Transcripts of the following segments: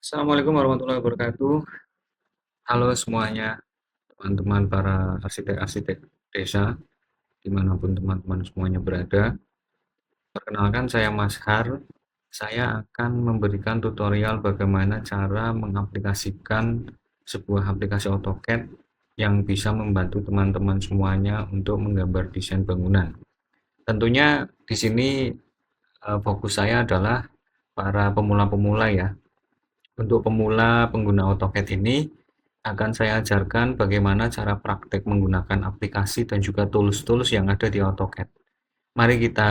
Assalamualaikum warahmatullahi wabarakatuh. Halo semuanya, teman-teman para arsitek-arsitek desa, dimanapun teman-teman semuanya berada. Perkenalkan saya Mas Har. Saya akan memberikan tutorial bagaimana cara mengaplikasikan sebuah aplikasi AutoCAD yang bisa membantu teman-teman semuanya untuk menggambar desain bangunan. Tentunya di sini fokus saya adalah para pemula-pemula ya. Untuk pemula pengguna AutoCAD ini akan saya ajarkan bagaimana cara praktek menggunakan aplikasi dan juga tools-tools yang ada di AutoCAD. Mari kita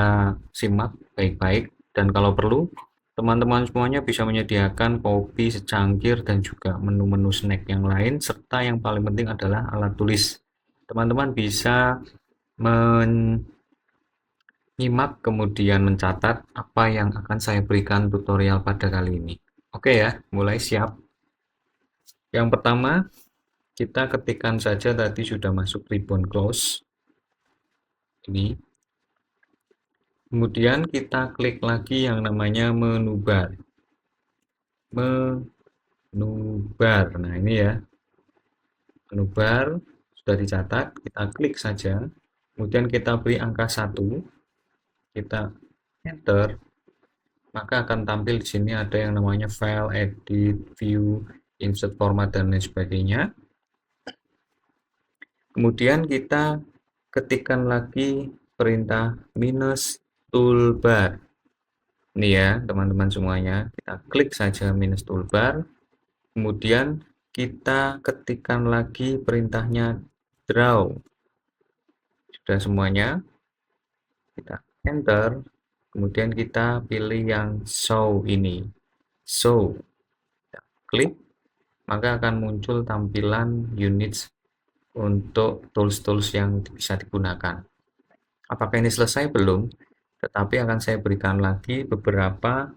simak baik-baik dan kalau perlu teman-teman semuanya bisa menyediakan kopi secangkir dan juga menu-menu snack yang lain serta yang paling penting adalah alat tulis. Teman-teman bisa menyimak kemudian mencatat apa yang akan saya berikan tutorial pada kali ini. Oke ya, mulai siap. Yang pertama, kita ketikkan saja tadi sudah masuk ribbon close ini. Kemudian kita klik lagi yang namanya menu bar. Menu bar. Nah, ini ya. Menu bar sudah dicatat, kita klik saja. Kemudian kita beri angka 1, kita enter, maka akan tampil di sini ada yang namanya file, edit, view, insert format dan lain sebagainya. Kemudian kita ketikkan lagi perintah minus toolbar. Ini ya, teman-teman semuanya. Kita klik saja minus toolbar. Kemudian kita ketikkan lagi perintahnya draw. Sudah semuanya. Kita enter. Kemudian kita pilih yang show ini. Show. Kita klik. Maka akan muncul tampilan units untuk tools-tools yang bisa digunakan. Apakah ini selesai? Belum. Tetapi akan saya berikan lagi beberapa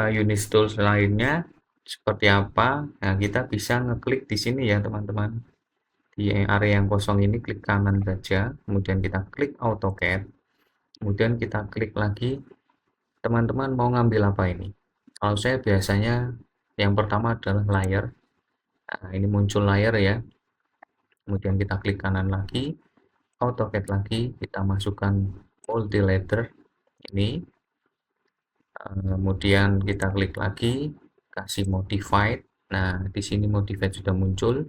unit tools lainnya seperti apa. Nah, kita bisa ngeklik di sini ya, teman-teman. Di area yang kosong ini klik kanan saja, kemudian kita klik AutoCAD, kemudian kita klik lagi. Teman-teman mau ngambil apa ini? Kalau saya biasanya yang pertama adalah layer. Nah, ini muncul layer ya. Kemudian kita klik kanan lagi, AutoCAD lagi, kita masukkan multi ladder ini. Kemudian kita klik lagi, kasih modified. Nah, di sini modified sudah muncul.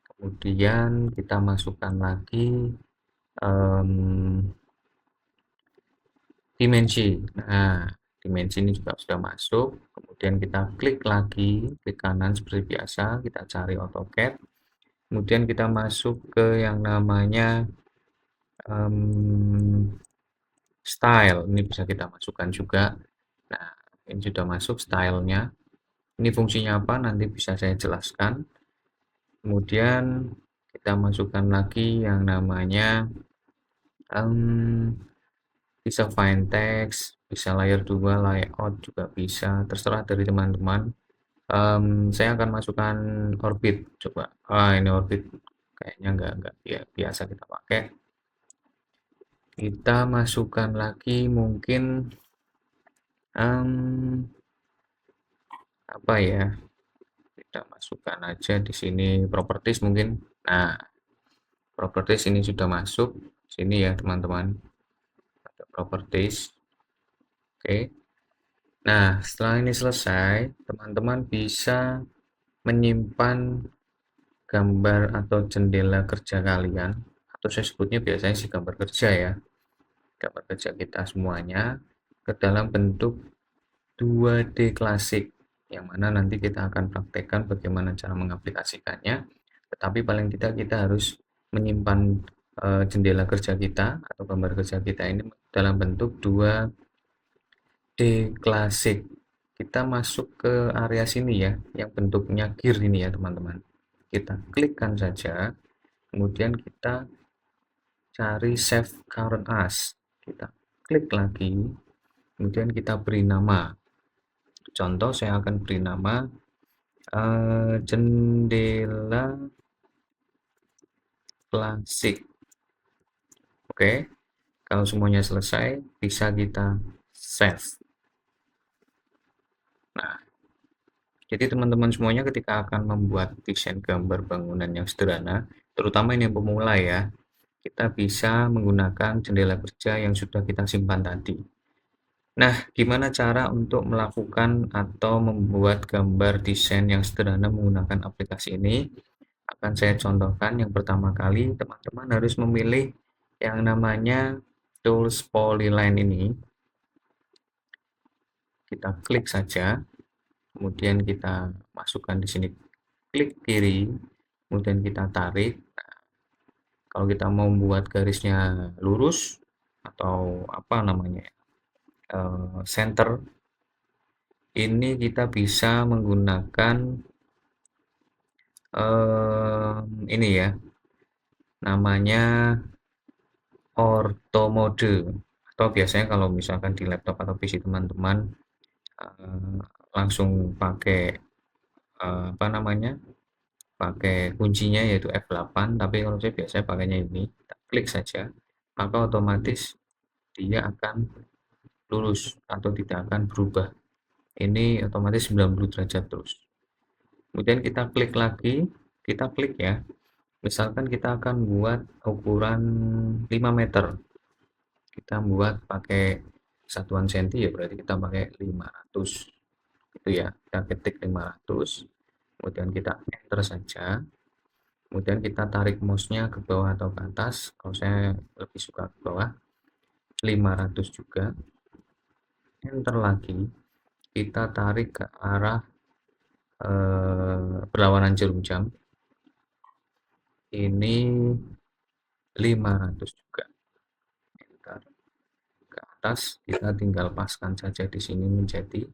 Kemudian kita masukkan lagi dimensi. Nah, dimensi ini juga sudah masuk. Kemudian kita klik lagi, klik kanan seperti biasa, kita cari AutoCAD. Kemudian kita masuk ke yang namanya style. Ini bisa kita masukkan juga. Nah, ini sudah masuk stylenya. Ini fungsinya apa? Nanti bisa saya jelaskan. Kemudian kita masukkan lagi yang namanya bisa find text, bisa layer 2, layout juga bisa, terserah dari teman-teman. Saya akan masukkan orbit, coba. Ini orbit kayaknya nggak ya, biasa kita pakai. Kita masukkan lagi mungkin apa ya? Kita masukkan aja di sini properties mungkin. Nah, properties ini sudah masuk sini ya, teman-teman. Ada properties. Oke. Nah, setelah ini selesai, teman-teman bisa menyimpan gambar atau jendela kerja kalian, atau saya sebutnya biasanya sih gambar kerja ya, gambar kerja kita semuanya ke dalam bentuk 2D klasik, yang mana nanti kita akan praktekkan bagaimana cara mengaplikasikannya. Tetapi paling tidak kita harus menyimpan jendela kerja kita atau gambar kerja kita ini dalam bentuk 2D klasik. Kita masuk ke area sini ya, yang bentuknya gear ini ya, teman-teman. Kita klikkan saja, kemudian kita cari save current as. Kita klik lagi, kemudian kita beri nama. Contoh saya akan beri nama jendela klasik. Oke, kalau semuanya selesai bisa kita save. Nah, Jadi teman-teman semuanya ketika akan membuat desain gambar bangunan yang sederhana, terutama ini yang pemula ya, kita bisa menggunakan jendela kerja yang sudah kita simpan tadi. Nah, gimana cara untuk melakukan atau membuat gambar desain yang sederhana menggunakan aplikasi ini? Akan saya contohkan. Yang pertama kali, teman-teman harus memilih yang namanya tools polyline ini. Kita klik saja, kemudian kita masukkan di sini, klik kiri, kemudian kita tarik. Kalau kita mau membuat garisnya lurus atau apa namanya, center, ini kita bisa menggunakan ini ya, namanya ortho mode, atau biasanya kalau misalkan di laptop atau PC teman-teman langsung pakai apa namanya, pakai kuncinya yaitu F8, tapi kalau saya biasanya pakainya ini, kita klik saja, maka otomatis dia akan lurus atau tidak akan berubah. Ini otomatis 90 derajat terus. Kemudian kita klik lagi, kita klik ya, misalkan kita akan buat ukuran 5 meter, kita buat pakai satuan senti ya, berarti kita pakai 500 gitu ya, kita ketik 500, kemudian kita enter saja, kemudian kita tarik mouse-nya ke bawah atau ke atas. Kalau saya lebih suka ke bawah, 500 juga, enter lagi, kita tarik ke arah berlawanan jarum jam, ini 500 juga, enter ke atas, kita tinggal paskan saja di sini menjadi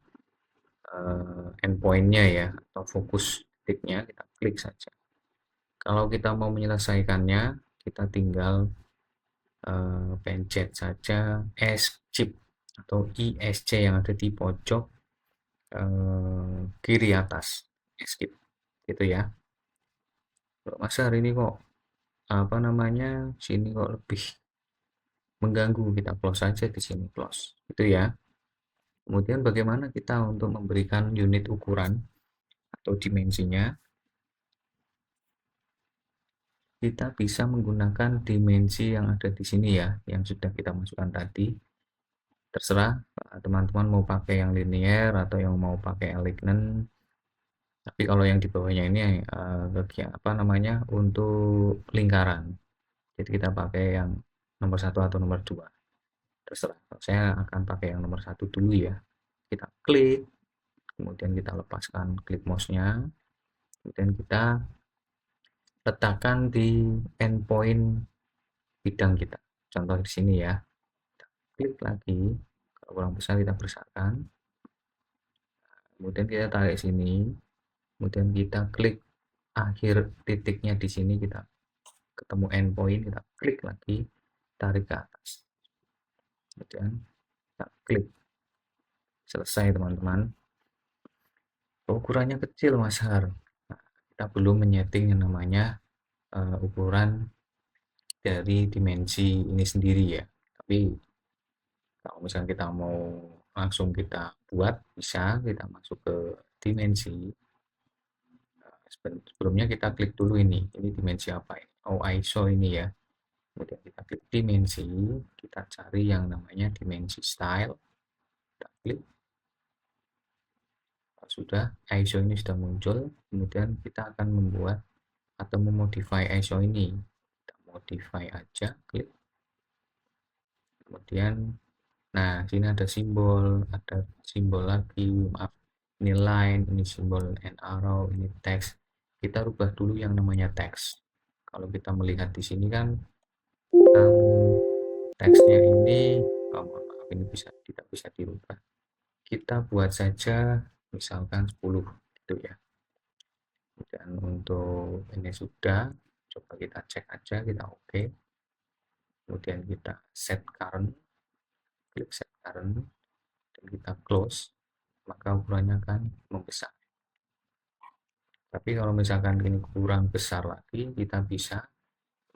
endpointnya ya, atau fokus titiknya, kita klik saja. Kalau kita mau menyelesaikannya, kita tinggal pencet saja Escape atau ISC yang ada di pojok kiri atas, Escape gitu ya. Masa hari ini kok apa namanya, sini kok lebih mengganggu, kita close saja di sini, close itu ya. Kemudian bagaimana kita untuk memberikan unit ukuran atau dimensinya? Kita bisa menggunakan dimensi yang ada di sini ya, yang sudah kita masukkan tadi. Terserah teman-teman mau pakai yang linear atau yang mau pakai alignen. Tapi kalau yang di bawahnya ini apa namanya, untuk lingkaran. Jadi kita pakai yang nomor 1 atau nomor 2. Terserah. Saya akan pakai yang nomor 1 dulu ya. Kita klik, kemudian kita lepaskan klik mouse-nya, kemudian kita letakkan di endpoint bidang kita. Contoh di sini ya. Kita klik lagi, kalau kurang besar kita besarkan. Kemudian kita tarik sini, kemudian kita klik akhir titiknya di sini, kita ketemu endpoint, kita klik lagi, tarik ke atas. Kemudian kita klik. Selesai teman-teman. Ukurannya kecil Mas Har. Nah, kita belum menyeting yang namanya ukuran dari dimensi ini sendiri ya. Tapi kalau misalnya kita mau langsung kita buat, bisa kita masuk ke dimensi. Sebelumnya kita klik dulu ini dimensi apa ini? Oh, ISO ini ya. Kemudian kita klik dimensi, kita cari yang namanya dimensi style, kita klik. Sudah, ISO ini sudah muncul, kemudian kita akan membuat atau memodify ISO ini. Kita modify aja, klik. Kemudian, nah sini ada simbol lagi, maaf, ini line, ini simbol and arrow, ini teks. Kita rubah dulu yang namanya teks. Kalau kita melihat di sini kan teksnya ini, oh, maaf, ini tidak bisa dirubah. Kita buat saja misalkan 10 gitu ya. Dan untuk ini sudah, coba kita cek aja, kita oke. Kemudian kita set current, klik set current, dan kita close, maka ukurannya akan membesar. Tapi kalau misalkan ini kurang besar lagi, kita bisa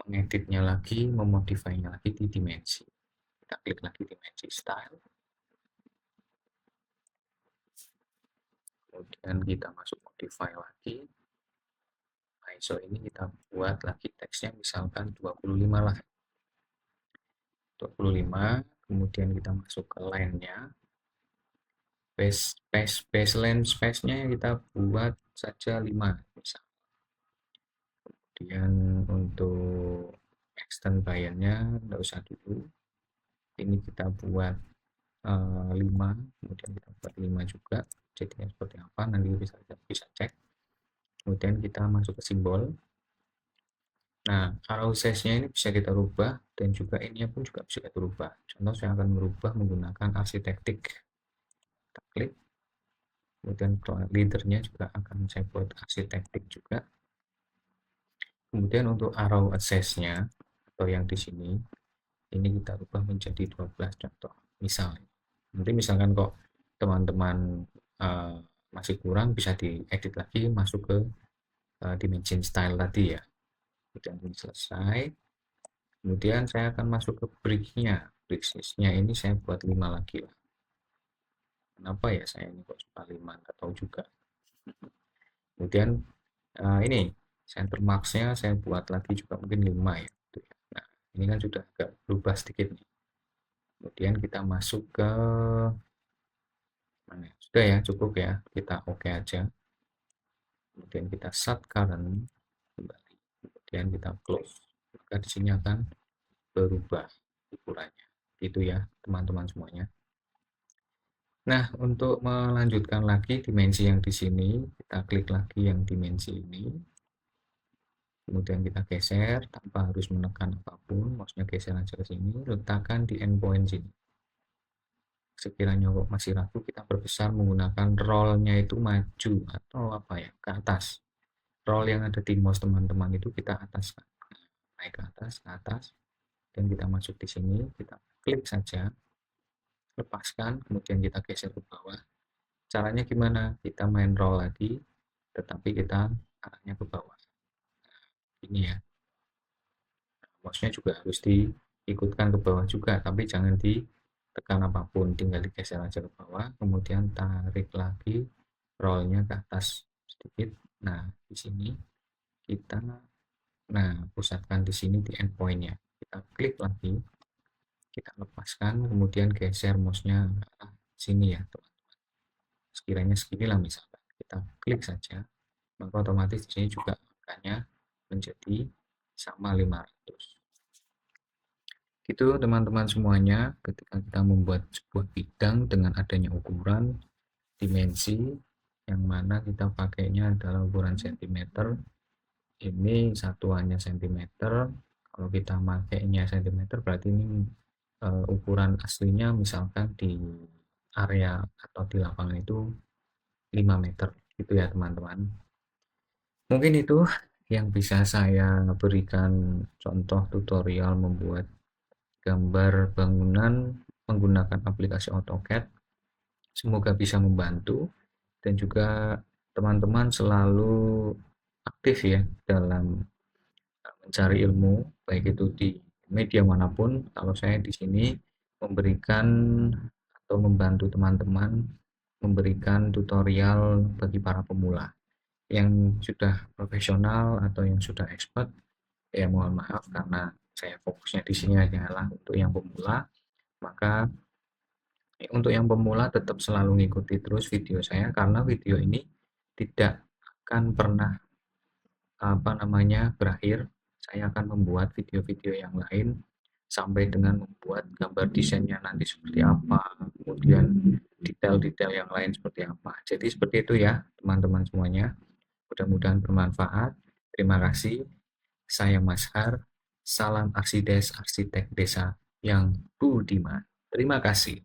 mengeditnya lagi, memodifinya lagi di dimensi. Kita klik lagi dimensi style, kemudian kita masuk modify lagi. ISO ini kita buat lagi teksnya misalkan 25 lah, 25. Kemudian kita masuk ke line-nya, baseline space-nya kita buat saja 5 misal. Kemudian untuk extend bayarnya tidak usah dulu, ini kita buat 5, kemudian kita buat 5 juga, jadinya seperti apa nanti bisa cek. Kemudian kita masuk ke simbol. Nah, arrow size-nya ini bisa kita rubah, dan juga ini pun juga bisa kita rubah. Contoh saya akan merubah menggunakan arsitektik. Kita klik, kemudian leader-nya juga akan saya buat arsitektik juga. Kemudian untuk arrow access-nya atau yang di sini, ini kita rubah menjadi 12 contoh. Misalnya, nanti misalkan kok teman-teman masih kurang, bisa diedit lagi masuk ke dimension style tadi ya. Kemudian ini selesai. Kemudian saya akan masuk ke brick-nya. Brick-nya ini saya buat 5 lagi lah. Kenapa ya saya ini kok cuma 5, nggak tahu juga. Kemudian ini center marks-nya saya buat lagi juga mungkin 5 ya. Nah, ini kan sudah agak berubah sedikit nih. Kemudian kita masuk ke mana? Sudah ya, cukup ya. Kita oke aja. Kemudian kita set current kembali. Kemudian kita close. Maka di sini akan berubah ukurannya. Gitu ya, teman-teman semuanya. Nah, untuk melanjutkan lagi dimensi yang di sini, kita klik lagi yang dimensi ini. Kemudian kita geser tanpa harus menekan apapun, mouse-nya geser aja ke sini, letakkan di endpoint sini. Sekiranya kok masih ragu, kita perbesar menggunakan roll-nya itu maju atau apa ya, ke atas. Roll yang ada di mouse teman-teman itu kita ataskan. Naik ke atas, dan kita masuk di sini, kita klik saja, lepaskan, kemudian kita geser ke bawah. Caranya gimana? Kita main roll lagi, tetapi kita arahnya ke bawah. Ini ya. Mouse-nya juga harus diikutkan ke bawah juga, tapi jangan ditekan apapun, tinggal digeser aja ke bawah, kemudian tarik lagi roll-nya ke atas sedikit. Nah, di sini kita pusatkan di sini di endpoint-nya. Kita klik lagi, kita lepaskan, kemudian geser mouse-nya ke sini ya, teman-teman. Sekiranya segini lah misalkan. Kita klik saja, maka otomatis di sini juga angkanya menjadi sama 500. Gitu teman-teman semuanya, ketika kita membuat sebuah bidang dengan adanya ukuran, dimensi, yang mana kita pakainya adalah ukuran cm, ini satuannya cm, kalau kita pakainya cm berarti ini ukuran aslinya misalkan di area atau di lapangan itu 5 meter, gitu ya teman-teman. Mungkin itu yang bisa saya berikan contoh tutorial membuat gambar bangunan menggunakan aplikasi AutoCAD. Semoga bisa membantu, dan juga teman-teman selalu aktif ya dalam mencari ilmu, baik itu di media manapun. Kalau saya di sini memberikan atau membantu teman-teman memberikan tutorial bagi para pemula. Yang sudah profesional atau yang sudah expert, ya mohon maaf karena saya fokusnya di sini adalah untuk yang pemula. Maka untuk yang pemula tetap selalu mengikuti terus video saya, karena video ini tidak akan pernah berakhir. Saya akan membuat video-video yang lain sampai dengan membuat gambar desainnya nanti seperti apa, kemudian detail-detail yang lain seperti apa. Jadi seperti itu ya teman-teman semuanya. Mudah-mudahan bermanfaat. Terima kasih. Saya Mas Har. Salam Arsides, arsitek desa yang budiman. Terima kasih.